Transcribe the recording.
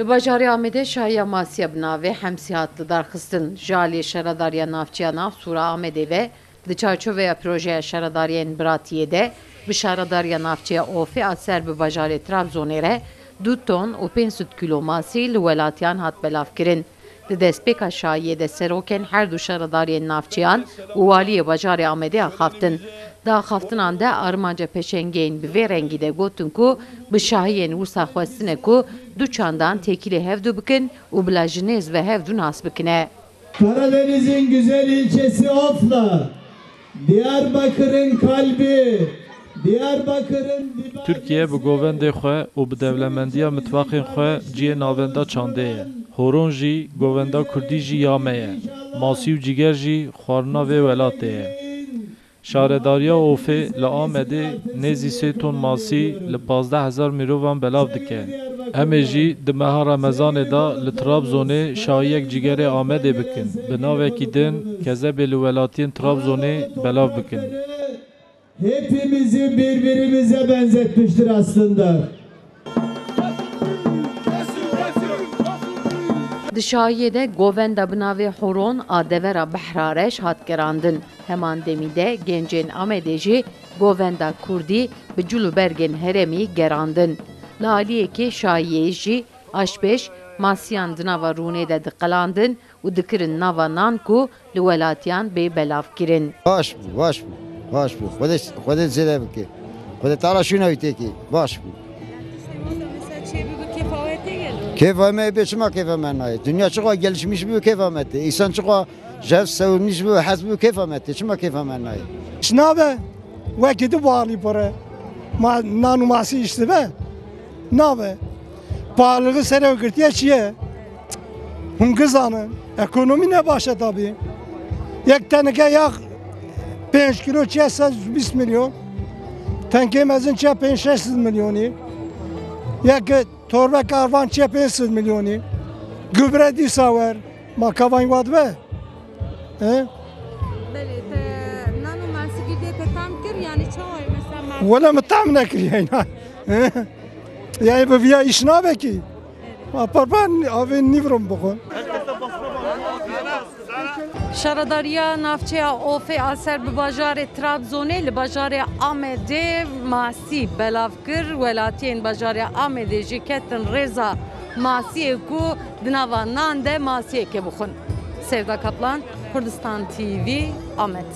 Bajarê Amedê şahiya masiya bi navê Hemsî hat li darxistin ji aliyê şaredariya navçeya nav Sûra Amedê ve di çarçoveya projeya şaredariyên Biratiyê de bi şaredariya navçeya Ofê a ser bi bajarê Trabzonê re 2 ton û 500 kilo masî li welatiyan hat belavkirin. Di destpêka şahiyê de serokên her du şaredariyên navçeyan û waliyê bajarê Amedê axaftin. Di axaftinan de armanca peşengeyên bi vê rengî de gotin ku bi şahiyên wisa xwestine ku du çandan tekîlê hevdû bikin û bila jinêz ve hevdû nas bikine. Karadeniz'in güzel ilçesi Ofla, Diyarbakır'ın kalbi, Diyarbakır'ın Türkiye bu govendê xwe û bi devlemendiya mitbaqên xwe ciyê navenda çandê ye. Horon jî govenda Kurdî jî ya me ye. Masî û cîger jî xwarina vê welatê ye. Şaredariya Ofê li Amedê nêzî 3 ton masî li 15,000 mirovan belav dike. Em ê jî di meha Remezanê da li Trabzonê şahiyek cîgerê Amedê bikin. Bi navekî din kezebê li welatiyên Trabzonê belav bikin. Hepimizi birbirimize benzetmiştir aslında. Di şahiyê de govenda bi navê Horon a devera Behrareş hat gerandin. Heman demî de gencên Amedê jî govenda Kurdî bi culûbergên heremî gerandin. Li aliyekê şahiyê jî aşbeş masiyan di nava rûnê de diqelandin û dikirin nava nan ku li welatiyan bê belav kirin. Baş bû, baş bû, baş bû. Xwedê zêde bike. Xwedê tara şûna wî têkî. Baş bû. Keyfa me bê çima keyfa me nayê. Dünya çiqa gelişmiş bû keyfa me tê. İnsan çiqa jev sevmiş bû, hez bû keyfa me tê. Çima keyfa me nayê. Şnabe wekî di barî pere. Ma nan û masî işte be. Nabe. Pahalılığı serê girtiye çi ye? Hûn gizanin. Ekonomî ne baş e tabî. Yek teneke yağ 5 kilo çiye 120 milyon. Tenkê mezin çiye 500-600 milyonî. Yek torbe karvan çiye 500 milyonî. Gübre dîsa wer. Ma kavayn wad ve. بله نانو ماسکی دیت تام کر یعنی چای مثلا ولا متعم nekiriye yani. Yani bu via iş ne be ki? Ma parpan avin nivrum bukun. Şaredariya navçeya Ofê a ser bi bajarê Trabzonê li bajarê Amedê masî belav kir. Welatiyên bajarê Amedê jî ketin rêza masiyê ku di nava nan de masiyekê bixwin. Sevda Kaplan, Kurdistan TV, Amed.